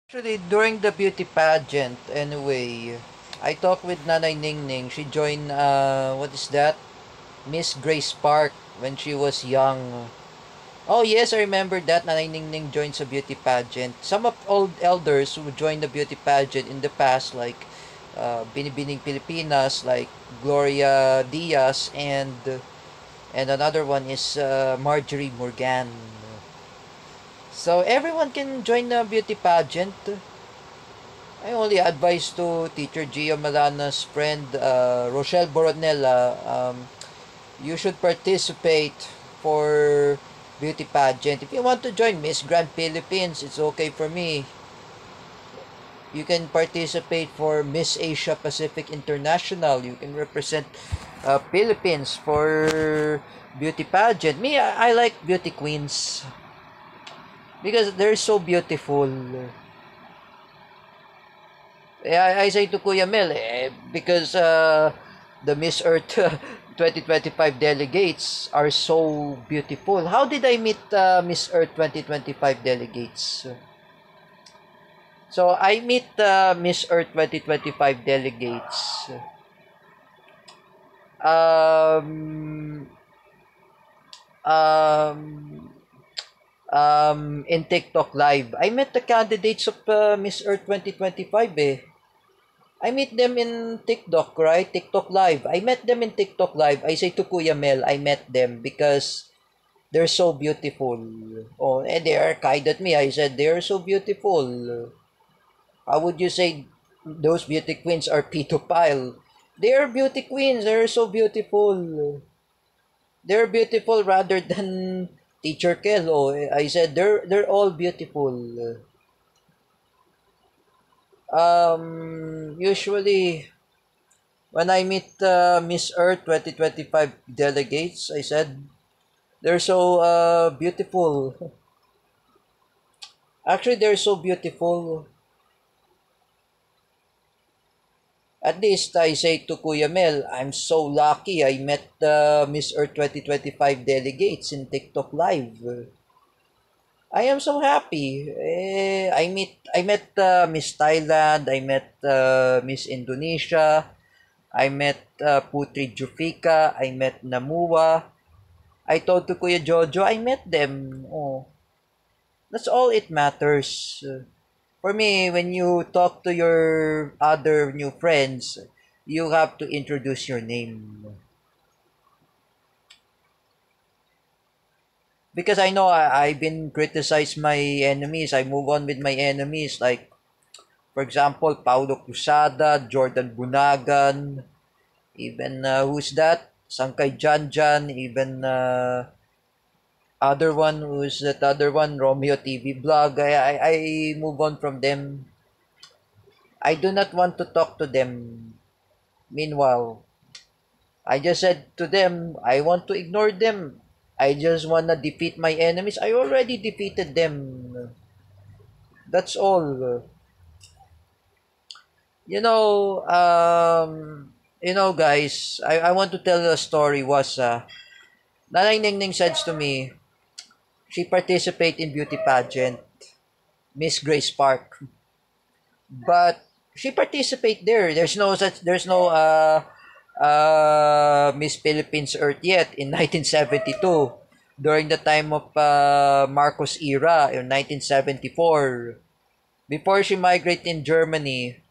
Actually, during the beauty pageant, anyway, I talked with Nanay Ningning. She joined, what is that? Miss Grace Park when she was young. Oh, yes, I remember that. Nanay Ningning joins a beauty pageant. Some of old elders who joined the beauty pageant in the past, like Binibining Pilipinas, like Gloria Diaz, and another one is Marjorie Morgan. So everyone can join the beauty pageant. I only advise to Teacher Gio Malana's friend Rochelle Boronella. You should participate for beauty pageant. If you want to join Miss Grand Philippines, it's okay for me. You can participate for Miss Asia Pacific International. You can represent Philippines for beauty pageant. Me, I like beauty queens because they're so beautiful. I say to Kuya Mel, because the Miss Earth 2025 delegates are so beautiful. How did I meet Miss Earth 2025 delegates? So I meet Miss Earth 2025 delegates um, um, in TikTok Live. I met the candidates of Miss Earth 2025 eh. I meet them in TikTok, right? TikTok Live. I met them in TikTok Live. I say to Kuya Mel, I met them because they're so beautiful. Oh, and they are kind at me. I said, they're so beautiful. How would you say those beauty queens are pedophile? They are beauty queens. They're so beautiful. They're beautiful rather than Teacher Kel. Oh, I said, they're all beautiful. Usually, when I meet Miss Earth 2025 delegates, I said, they're so beautiful. Actually, they're so beautiful. At least I say to Kuya Mel, I'm so lucky I met the Miss Earth 2025 delegates in TikTok Live. I am so happy. I met Miss Thailand, I met Miss Indonesia, I met Putri Jufika, I met Namua. I told to Kuya Jojo, I met them. Oh, that's all it matters. For me, when you talk to your other new friends, you have to introduce your name. Because I know I've been criticized my enemies. I move on with my enemies. Like, for example, Paulo Cruzada, Jordan Bunagan, even, who's that? Sangkay Janjan, even, other one, who's that other one? Romeo TV Blog. I move on from them. I do not want to talk to them. Meanwhile, I just said to them, I want to ignore them. I just want to defeat my enemies. I already defeated them. That's all. You know, guys, I want to tell a story was, Nanay Ningning says to me, she participated in beauty pageant, Miss Grace Park. But she participate there. There's no Miss Philippines Earth yet in 1972 during the time of Marcos era in 1974. Before she migrated in Germany,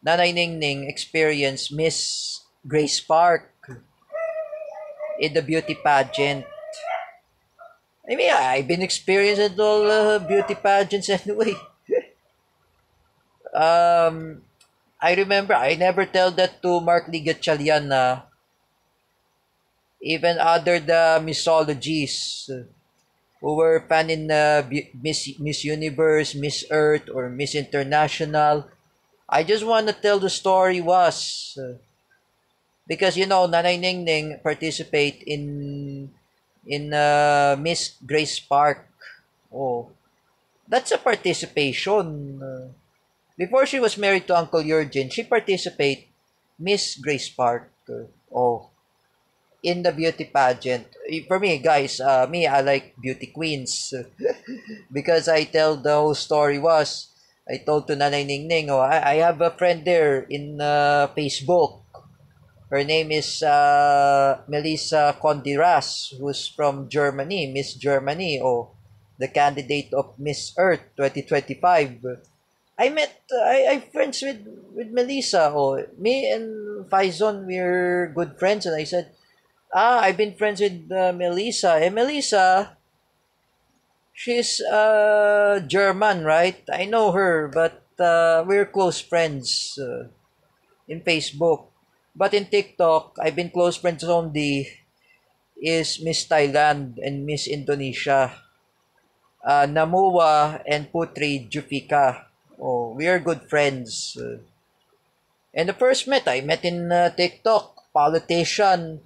Nanay Ningning experienced Miss Grace Park in the beauty pageant. I mean, I've been experiencing all beauty pageants anyway. Um, I remember I never tell that to Mark Ligatchalian na even other the mythologies who were fan in Miss Universe, Miss Earth, or Miss International. I just want to tell the story was because Nanay Ningning participate in Miss Grace Park. Oh, that's a participation. Before she was married to Uncle Eugene, she participate Miss Grace Park. Oh, in the beauty pageant. For me, guys, me, I like beauty queens because I tell the whole story was I told to Nanay Ningning, oh, I have a friend there in Facebook. Her name is Melissa Condiras, who's from Germany, Miss Germany, oh, the candidate of Miss Earth 2025. I'm friends with Melissa. Oh, me and Faison, we're good friends. And I said, I've been friends with Melissa. Melissa, she's German, right? I know her, but we're close friends in Facebook. But in TikTok, I've been close friends only is Miss Thailand and Miss Indonesia. Namua and Putri Jufika. Oh, we are good friends. And the first I met in TikTok, politician,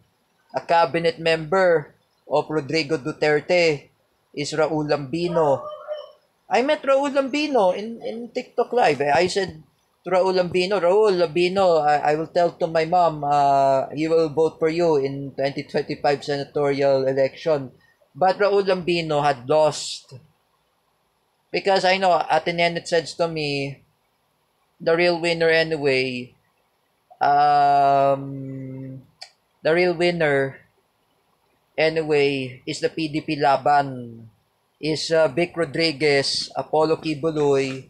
a cabinet member of Rodrigo Duterte is Raul Lambino. I met Raul Lambino in TikTok Live. I said to Raul Lambino, I will tell to my mom, he will vote for you in 2025 senatorial election. But Raul Lambino had lost. Because I know, at the end it says to me, the real winner anyway, the real winner anyway is the PDP Laban. Is Vic Rodriguez, Apollo Kibuloy,